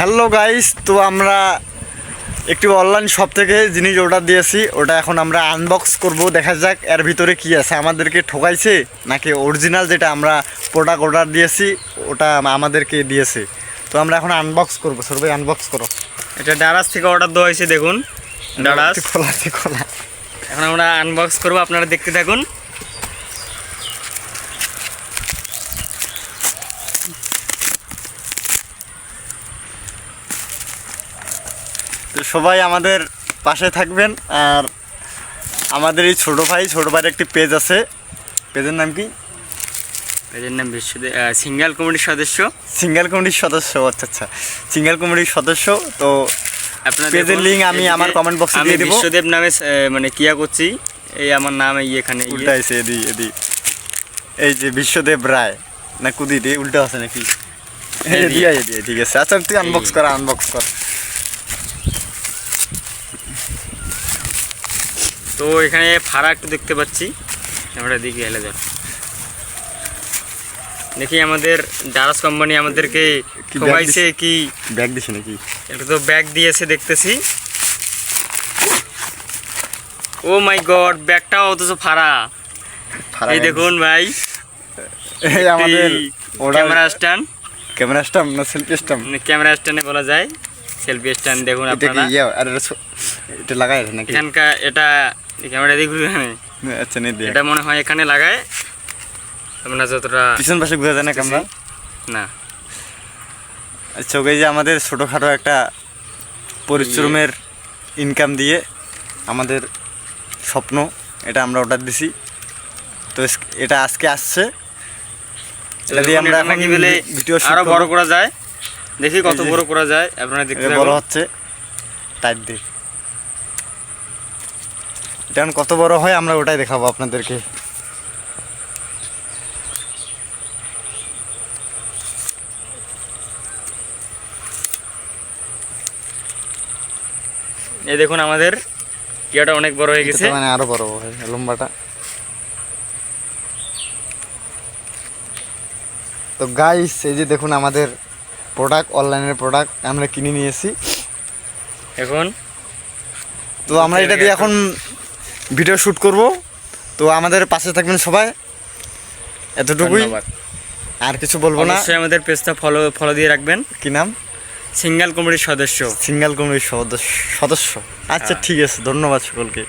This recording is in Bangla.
হ্যালো গাইস, তো আমরা একটি অনলাইন শপ থেকে জিনিস অর্ডার দিয়েছি। ওটা এখন আমরা আনবক্স করব। দেখা যাক এর ভিতরে কি আছে, আমাদেরকে ঠকাইছে নাকি অরিজিনাল যেটা আমরা প্রোডাক্ট অর্ডার দিয়েছি ওটা আমাদেরকে দিয়েছে। তো আমরা এখন আনবক্স করবো। সবাই আনবক্স করো। এটা ডারাস থেকে অর্ডার দেওয়া হয়েছে, দেখুন ডারাস খোলা খোলা। এখন আমরা আনবক্স করব, আপনারা দেখতে থাকুন। তো সবাই আমাদের পাশে থাকবেন। আর আমাদের এই ছোটো ভাইয়ের একটি পেজ আছে। পেজের নাম কি? পেজের নাম সিঙ্গেল কমিটির সদস্য। সিঙ্গেল কমিটির সদস্য, আচ্ছা আচ্ছা, সিঙ্গেল কমিটির সদস্য। তো আপনার পেজের লিঙ্ক আমি আমার কমেন্ট বক্সে দিয়ে দেব। বিশ্বদেব নামে মানে কিয়া করছি, এই আমার নাম এখানে উল্টা আছে, এদি এই যে বিশ্বদেব রায় না কুদি দিয়ে উল্টা আছে নাকি? ঠিক আছে, আচ্ছা তুই আনবক্স কর। তো এখানে ফাড়া একটু দেখতে পাচ্ছি, আমরা দেখি হেলে ধর দেখি আমাদের ডারাস কোম্পানি আমাদেরকে ঠকাইছে কি ব্যাগ দিছে নাকি? এটা তো ব্যাগ দিয়েছে দেখতেছি। ও মাই গড, ব্যাগটাও অথচ ফাড়া। এই দেখুন ভাই, এই আমাদের ক্যামেরা স্ট্যান্ড না সেলফি স্ট্যান্ড? ক্যামেরা স্ট্যান্ডে বলা যায়, সেলফি স্ট্যান্ড। দেখুন আপনারা এটা লাগায় নাকি এখানকার? এটা ক্যামেরা দিয়ে ঘুরে, আচ্ছা নেই দিয়ে এটা মনে হয় এখানে লাগায়। আমরা যতটা পিছন পাশে ঘুরে যায় না ক্যামেরা না। আচ্ছা, ওই যে আমাদের ছোটোখাটো একটা পরিশ্রমের ইনকাম দিয়ে আমাদের স্বপ্ন, এটা আমরা অর্ডার দিছি। তো এটা আজকে আসছে। এটা দিয়ে আমরা এখন ভিডিও আরো বড় করা যায়, দেখি কত বড় করা যায়। আপনারা দেখতে বড় হচ্ছে টাইট দিয়ে। এটা এখন কত বড় হয় আমরা ওটাই দেখাবো আপনাদেরকে। এই দেখুন আমাদের কিয়াটা অনেক বড় হয়ে গেছে, মানে আরো বড় হয় লম্বাটা। তো গাইস, এই যে দেখুন আমাদের প্রোডাক্ট, অনলাইনের প্রোডাক্ট আমরা কিনে নিয়েছি এখন। তো আমরা এটা দিয়ে এখন ভিডিও শ্যুট করব। তো আমাদের পাশে থাকবেন সবাই, এতটুকুই, আর কিছু বলবো না। অবশ্যই আমাদের পেজটা ফলো দিয়ে রাখবেন। কি নাম? সিঙ্গেল কমিটির সদস্য। সিঙ্গেল কমিটির সদস্য। আচ্ছা ঠিক আছে, ধন্যবাদ সকলকে।